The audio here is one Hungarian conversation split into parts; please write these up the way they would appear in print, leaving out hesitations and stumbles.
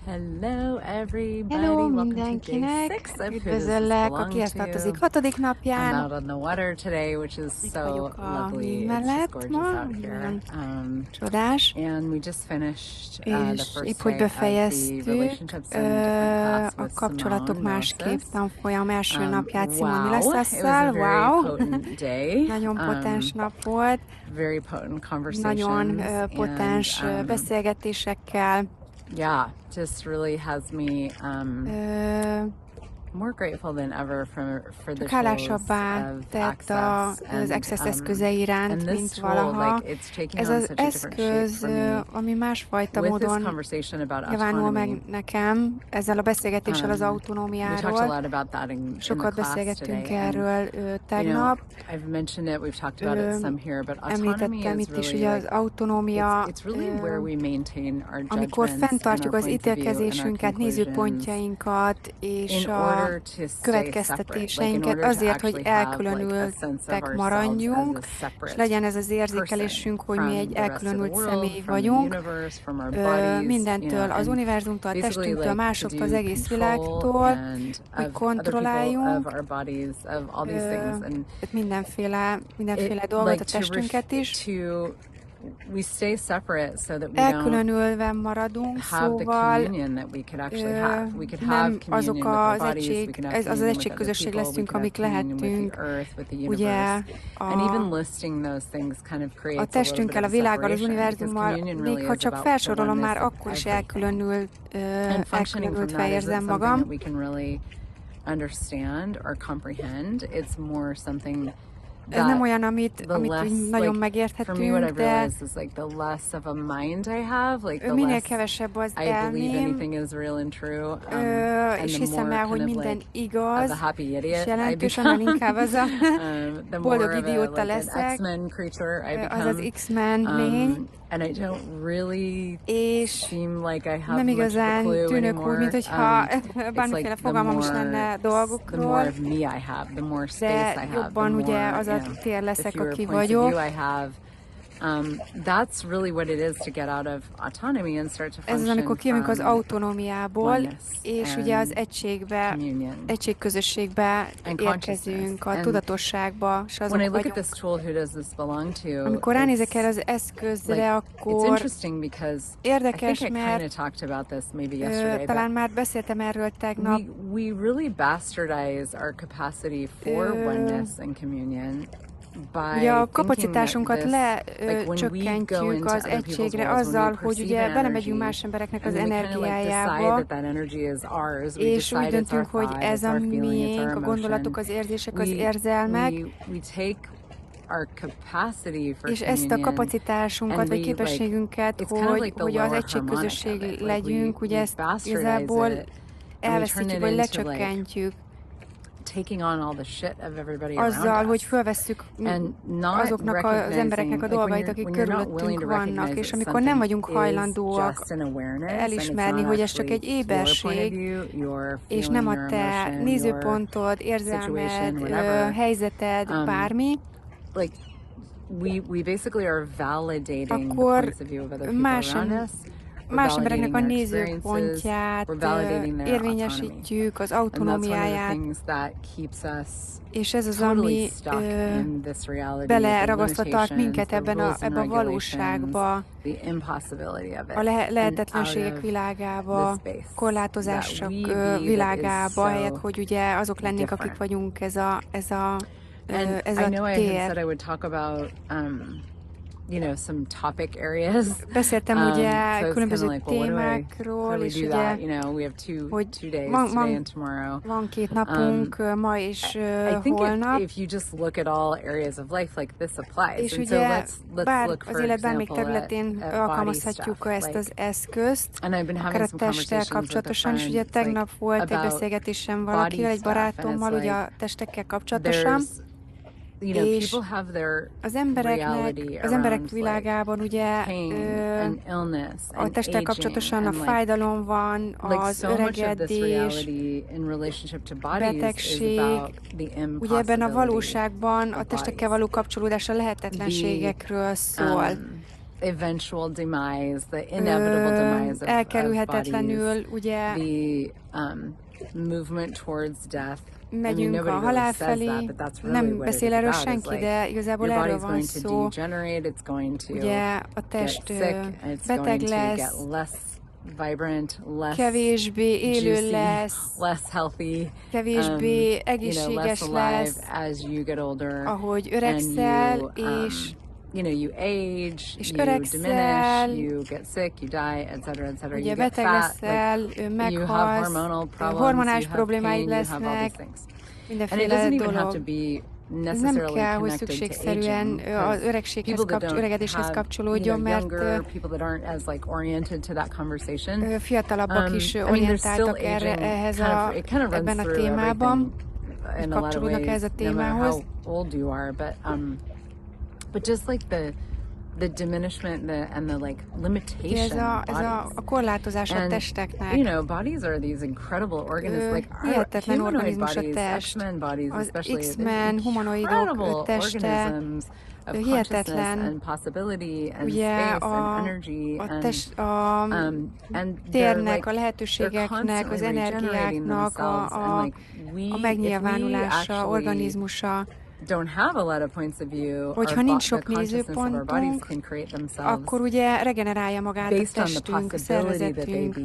Hello everybody, Hello welcome to day 6 mindenkinek! of Who Does This Üdvözöllek a Belong Kihez To? tartozik 6. I'm napján. out on the water today, which is Itt so vagyok a lovely. víz It's just mellett gorgeous ma, out here. nagyon csodás, And we just finished the és first épp hogy day of the befejeztük relationships and different class a with kapcsolatok Simone másképp Milasas. tanfolyam első napját Simone Wow, it was a Milasasszal. very Wow! potent day. Nagyon potens nap volt, Very potent nagyon conversations potens and beszélgetésekkel. yeah, just really has me more grateful than ever for the Csak tools hálásabbá of tett access az Access eszközei iránt, and mint this tool, valaha. like it's taking Ez on az such a different shape eszköz, for me ami másfajta with this módon conversation about nyilvánul meg autonomy. nekem, ezzel a beszélgetéssel az We talked a autonómiáról. lot about that in the Sokat class beszélgettünk today, and erről you know, tegnap. I've mentioned it, we've talked about it some here, but autonomy Említettem is itt is, really ugye az like autonómia, it's really where we maintain our amikor judgments and fenntartjuk our az points of view and our ítélkezésünket, conclusions nézőpontjainkat és in a order to stay separate, like in következtetéseinket order to azért, hogy actually have like a sense of elkülönültek ourselves maradjunk, as a és separate legyen ez az person érzékelésünk, hogy mi from egy the rest of the elkülönült world, személy from the vagyunk, universe, from our bodies, you mindentől, know, az and univerzumtól, basically testünktől, like to másoktól, az do egész control világtól, and hogy of other people, of kontrolláljunk, our bodies, of all these things, and mindenféle dolgot, like a testünket is. we stay separate so that we don't Elkülönülve maradunk, have the szóval communion that we could actually have. We could have nem azok communion with our az bodies, we egység, can have az communion with other egységközösség people, we leszünk, can have amik communion with lehetünk, the earth, with the ugye universe. And even a listing those things kind of a creates a little bit testünkkel, of a a világgal, az separation, because univerzummal, communion még really ha is csak about the felsorolom, már oneness of akkor is everything. And functioning from elkülönültve that isn't érzem something magam. that we can really understand or comprehend. It's more something Ez nem olyan, amit nagyon megérthetünk, for me, what I've de realized is like the less of a mind I have, like the minél less kevesebb az I believe elmém, anything is real and true, and és the hiszem more el, hogy kind of minden like igaz, of a happy és idiot I jelentős, annál become, inkább az a the boldog more of a idióta like an leszek, X-Men creature I az az become, X-Men lény, and I don't really és seem like I have nem much of a igazán clue tűnök úgy, anymore. mint hogyha It's bármiféle like fogalmam is lenne the more dolgokról, of me I have, the more space de I have, the jobban ugye more, az you a know, tér the leszek, fewer aki points of view vagyok. I have. That's really what it is to get out of autonomy and start to Ez az, function amikor kijövünk az from autonómiából, oneness és ugye az communion egységközösségbe and érkezünk, a consciousness. tudatosságba, és When I azok look at vagyunk. this tool, who does this belong to? Amikor ránézek erre az eszközre, Like, it's akkor interesting because I érdekes, think I kind of mert talked about this maybe yesterday, talán but már beszéltem erről tegnap. we really bastardize our capacity for oneness and communion Ugye a by kapacitásunkat thinking that this, like when we go lecsökkentjük into az other people's egységre worlds, when we azzal, hogy perceive ugye an belemegyünk energy, más embereknek and az we kind of like decide energiájába, that that energy is ours, we és úgy decide it's our döntünk, hogy thought, ez it's a our feeling, it's our miénk, a gondolatok, emotion. az érzések, az érzelmek, We take our capacity for és ezt a communion, kapacitásunkat, and vagy we, képességünket, it's kind of like the hogy az lower egységközösség harmonic of it. legyünk, ugye we ezt bastardize igazából it, and we turn elveszítjük, it vagy into like lecsökkentjük taking on all the shit of everybody azzal, around hogy us. fölvesszük And not azoknak az embereknek a recognizing, like dolgait, akik when you're not willing körülöttünk to vannak, recognize és that amikor nem something vagyunk is hajlandóak just an awareness, and it's elismerni, not hogy ez csak actually egy your point of éberség, view, your és feeling, nem a your te emotion, your nézőpontod, situation, érzelmed, whatever. helyzeted, bármi, Like we basically are validating the akkor points of view of other people around us. más embereknek a nézőpontját érvényesítjük, az autonómiáját, és ez az, ami beleragasztva tart minket ebbe a valóságba, a lehetetlenségek világába, korlátozások világába, helyett, hogy ugye azok lennénk, akik vagyunk, ez a tér. Some topic areas. Beszéltem ugye so különböző like, témákról, és ugye, we have two days, today and tomorrow. Van 2 napunk, ma és I think holnap. if you just look at all areas of life, like this applies. És and ugye, so let's look az for élet bármelyik example területén at alkalmazhatjuk body ezt stuff, az eszközt, and I've been akár having a some testtel conversations with a kapcsolatosan, és friend, ugye like, tegnap volt egy about beszélgetésem valakivel, egy body stuff, and barátommal, it's ugye a like testekkel kapcsolatosan, és people have their az emberek világában ugye pain, illness, a testtel kapcsolatosan a fájdalom van, az öregedés, betegség, ugye ebben a valóságban a testekkel való kapcsolódás a lehetetlenségekről szól. eventual demise, the inevitable demise of elkerülhetetlenül, bodies, ugye, the movement towards death. megyünk a halál felé. Nem beszél erről senki, de igazából erről van szó. Ugye a test beteg lesz, kevésbé élő lesz, kevésbé egészséges lesz, ahogy öregszel, és you age, öregszel, you get sick, you die, etc. Ugye beteg leszel, meghalsz, hormonális problémáid lesznek, mindenféle dolog. Ez nem kell, hogy szükségszerűen az öregedéshez kapcsolódjon, mert fiatalabbak is orientáltak ebben a témában, kapcsolódnak ehhez a témához. But just like the diminishment and the like limitation of bodies. A korlátozás a testeknek. Bodies are these incredible organisms, like hihetetlen organizmus a test. Az X-Men humanoidok teste hihetetlen, ugye a térnek, a lehetőségeknek, az energiáknak a megnyilvánulása, organizmusa. Hogyha nincs sok nézőpontunk, akkor ugye regenerálja magát a testünk, a szervezetünk,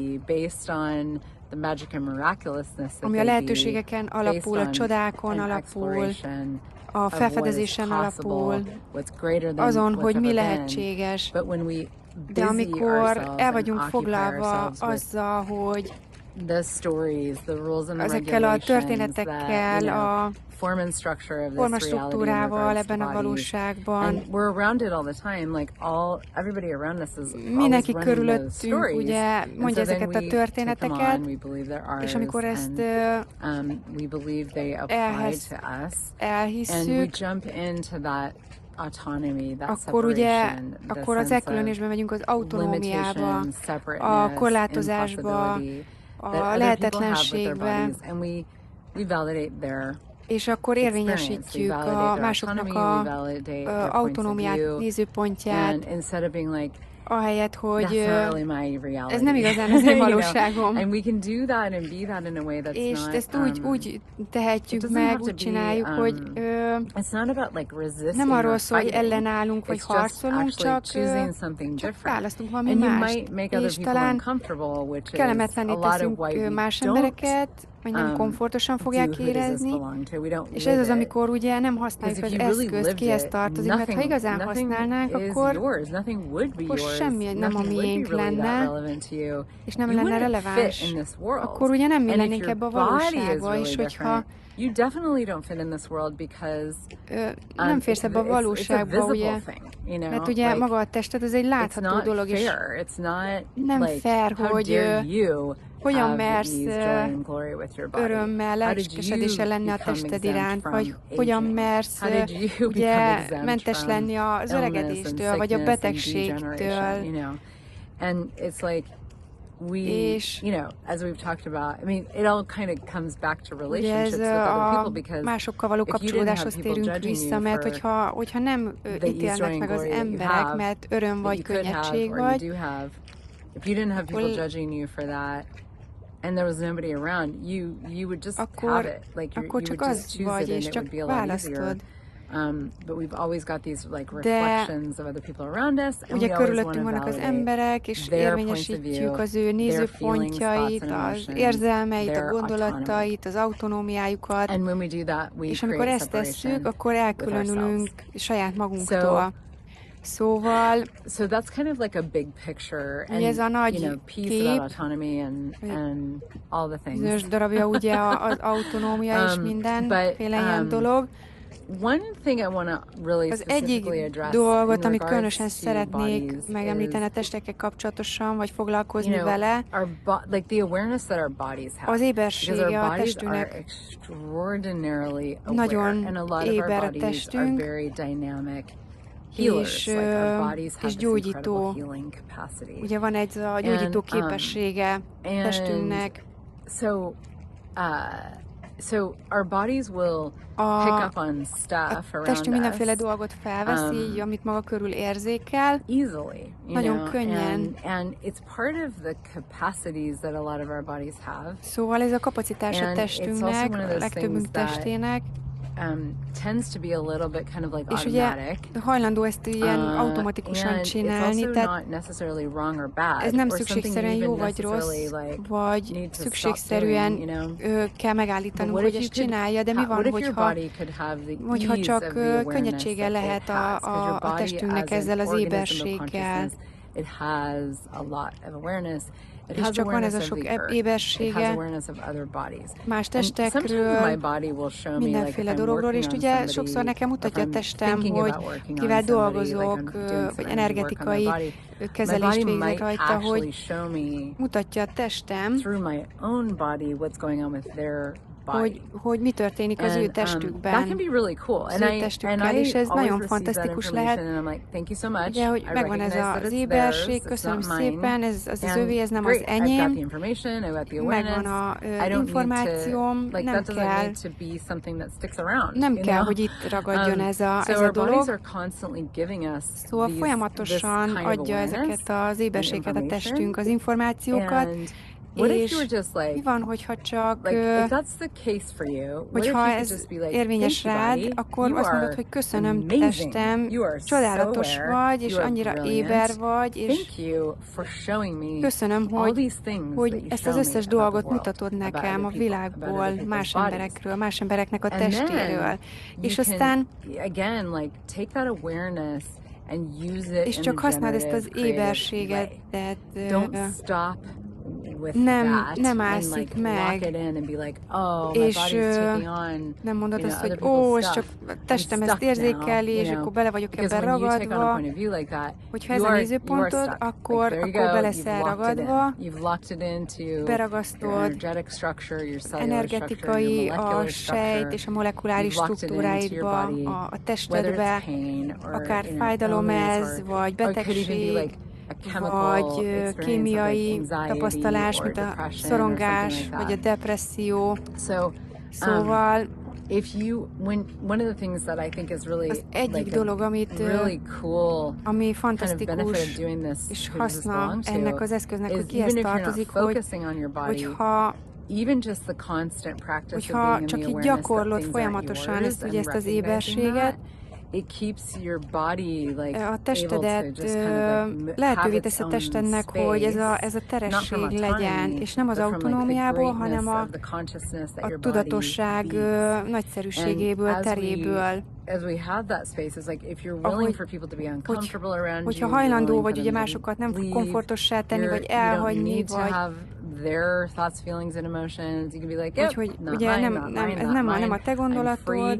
ami a lehetőségeken alapul, a csodákon alapul, a felfedezésen alapul, azon, hogy mi lehetséges. De amikor el vagyunk foglalva azzal, hogy ezekkel a történetekkel, a formastruktúrával ebben a valóságban. Mindenki körülöttünk ugye mondja ezeket a történeteket, és amikor ezt elhisszük, akkor az elkülönésbe megyünk az autonómiába, a korlátozásba, a lehetetlenségbe, és akkor érvényesítjük a másoknak a autonómiát, nézőpontját, ahelyett, hogy ez nem igazán az én valóságom. És ezt úgy tehetjük meg, úgy csináljuk, hogy nem arról szól, hogy ellenállunk, vagy harcolunk, csak választunk valami mást, és talán kellemetlenné teszünk más embereket, vagy nem komfortosan fogják érezni, és ez az, amikor ugye nem használjuk az eszközt, kihez tartozik, mert ha igazán használnánk, akkor semmi nem a miénk lenne, és nem lenne releváns, akkor ugye nem mi lennénk ebbe a valóságba, és hogyha nem férsz ebbe a valóságba, ugye, mert ugye maga a tested, ez egy látható dolog, és nem fair, hogy hogyan mersz örömmel, lelkesedéssel lenni a tested iránt, vagy hogyan mersz ugye mentes lenni az öregedéstől, vagy a betegségtől. És as we've talked about, it all kind of comes back to relationships with other people, because másokkal való kapcsolódáshoz térünk vissza, mert hogyha nem ítélnek meg az emberek, mert öröm vagy, könnyedség vagy, if you didn't have people judging you for that, and there was nobody around, you would just have it. Like you would just choose it, and it would be a lot easier. But we've always got these like reflections of other people around us, and we always want to vannak az validate emberek, és érvényesítjük az ő nézőpontjait, az érzelmeit, a gondolatait, az autonómiájukat, és amikor ezt tesszük, akkor elkülönülünk saját magunktól. Szóval, so that's kind of like a big picture, and ez a nagy peace without autonomy and all the things. Bizonyos darabja ugye az autonómia és mindenféle ilyen dolog. One thing I want to really specifically address, az egyik dolgot, amit különösen szeretnék megemlíteni a testekkel kapcsolatosan, vagy foglalkozni vele, like the awareness that our bodies have. Az ébersége a testünknek. Nagyon éber a testünk, és gyógyító. Ugye van egy gyógyító képessége testünknek. so our bodies will pick up on stuff around testünk mindenféle us, dolgot felvesz, így, amit maga körül érzékel. Easily, nagyon könnyen. And it's part of the capacities that a lot of our bodies have. Szóval ez a kapacitás a testünknek, a legtöbbünk testének. Tends to be a little bit kind of like és automatic. Ugye hajlandó ezt ilyen automatikusan csinálni, tehát ez nem szükségszerűen jó vagy rossz, vagy szükségszerűen kell megállítanunk, hogy ezt csinálja, de mi van, hogyha csak könnyedsége lehet a testünknek ezzel az éberséggel. És csak van ez a sok ébersége más testekről, mindenféle dologról, és ugye sokszor nekem mutatja a testem, hogy kivel dolgozok, vagy energetikai kezelést végzek rajta, hogy mutatja a testem, hogy mi történik az ő testükben, az ő testükkel, és ez nagyon fantasztikus lehet. Ugye, hogy megvan ez az éberség, köszönöm szépen, ez az övé, ez nem az enyém, megvan az információm, nem kell, hogy itt ragadjon ez a dolog. Szóval folyamatosan adja ezeket az éberséget a testünk, az információkat, és mi van, hogyha csak, hogyha ez érvényes rád, akkor azt mondod, hogy köszönöm, testem, csodálatos vagy, és annyira éber vagy, és köszönöm, hogy ezt az összes dolgot mutatod nekem a világból, más emberekről, más embereknek a testéről. És aztán és csak használd ezt az éberséget, nem állszik meg, és nem mondod azt, hogy és csak testem ezt érzékeli, és akkor bele vagyok ebben ragadva. Hogyha ez a nézőpontod, akkor be leszel ragadva, beragasztod energetikai, a sejt és a molekuláris struktúráidba, a testedbe, akár fájdalom ez, vagy betegség, vagy kémiai tapasztalás, mint a szorongás, vagy a depresszió. Szóval az egyik dolog, ami fantasztikus és haszna ennek az eszköznek, hogy kihez tartozik, hogyha csak így gyakorlod folyamatosan ezt az éberséget, a testedet lehetővé tesz a testednek, hogy ez a teresség legyen, és nem az autonómiából, hanem a tudatosság nagyszerűségéből, teréből. Hogyha hajlandó vagy ugye másokat nem komfortossá tenni, vagy elhagyni, vagy úgyhogy ugye ez nem a te gondolatod,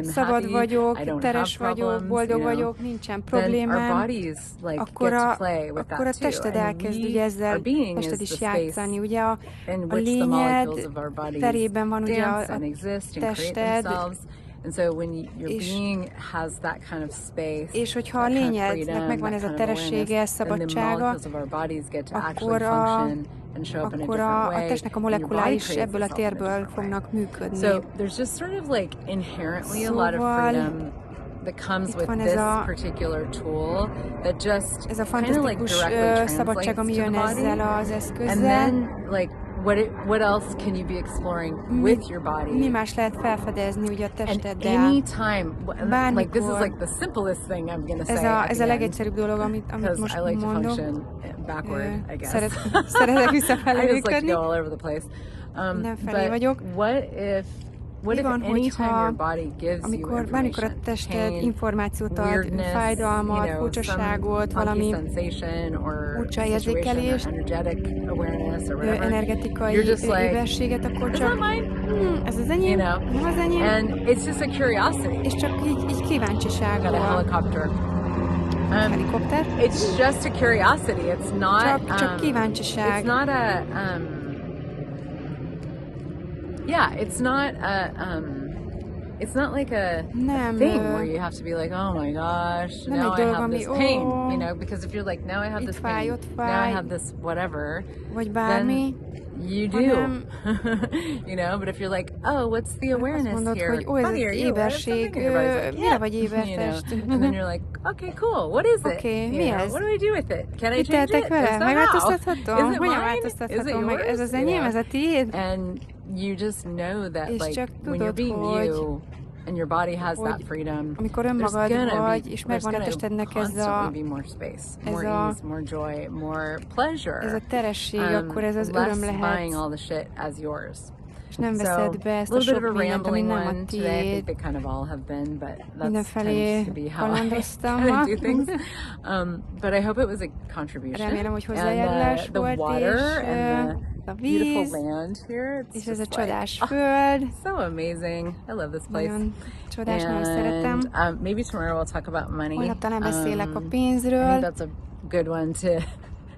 szabad vagyok, teres vagyok, boldog vagyok, nincsen problémám, akkor a tested elkezd ugye ezzel, tested is játszani, ugye a lényed terében van ugye a tested, és hogyha a lényednek megvan ez a teressége, szabadsága, akkor a testnek a molekuláris ebből a térből fognak működni. Szóval itt van ez a fantasztikus szabadság, ami jön ezzel az eszközzel. What else can you be exploring with your body? Mi más lehet felfedezni ugye a testeddel? Bármikor. This is like the simplest thing I'm going to say. Ez a legegyszerűbb dolog, amit most I like mondok. To function backward, I guess. Szeretek visszafelé működni. I just like to go all over the place. Mindenfelé vagyok. Mi van, hogyha bármikor a tested információt ad, fájdalmat, furcsaságot, valami furcsa érzékelést, energetikai éberséget, akkor csak ez az enyém, nem az enyém, és csak így kíváncsisággal. Helikopter? It's just a curiosity. It's not csak kíváncsiság. It's not a Yeah, it's not a it's not like a Nem, thing where you have to be like, oh my gosh, nem now egy I dolog, have ami this pain, you know, because if you're like, now I have itt this fáj, pain, ott now I fáj, have this whatever, vagy bármi, then you do, hanem you know, but if you're like, oh, what's the azt awareness mondod, here? hogy ó, ez Funny, are egy you aware of something? éberség, And your body's like, mire yeah, vagy you know, ébertest? and then you're like, okay, cool, what is it? Oké, You mi know, ez? what do I do with it? Can I Mit change tehetek it? vele? If so, how? Megváltoztathatom? Is it Hogyan mine? Is it változtathatom meg? Ez yours? az You enyém, know? ez a tiéd? And you just know that, És like, csak when you're tudod, being hogy you and your body has that hogy freedom, amikor there's önmagad gonna vagy, és be, there's megvan a gonna testednek ez constantly be more space, ez more a, ease, more joy, more pleasure. ez a teresség, akkor ez az öröm Less lehet, buying all the shit as yours. és nem So, veszed be a ezt a little bit sok of a mindent, ami rambling nem a one today. I think tiéd. they kind of all have been, but that Mindenfelé tends to be how I kalandoztam kind ma. of do things. But I hope it was a contribution. Remélem, hogy And hozzájárulás the volt, water és and a the beautiful víz, land here. It's és ez a just like, csodás föld. so amazing. I love this place. Nagyon csodás, nagyon szeretem. And maybe tomorrow we'll talk about money. Holnap talán beszélek a I think pénzről. that's a good one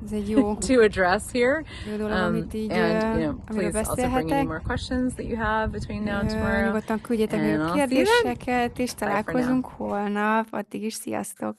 Ez egy jó, to address here. jó dolog, amit így, And amiről please also bring any beszélhetek. more questions that you have between now and tomorrow. Nyugodtan küldjetek And még I'll a see you then. kérdéseket, és Bye for now. találkozunk holnap. Addig is sziasztok!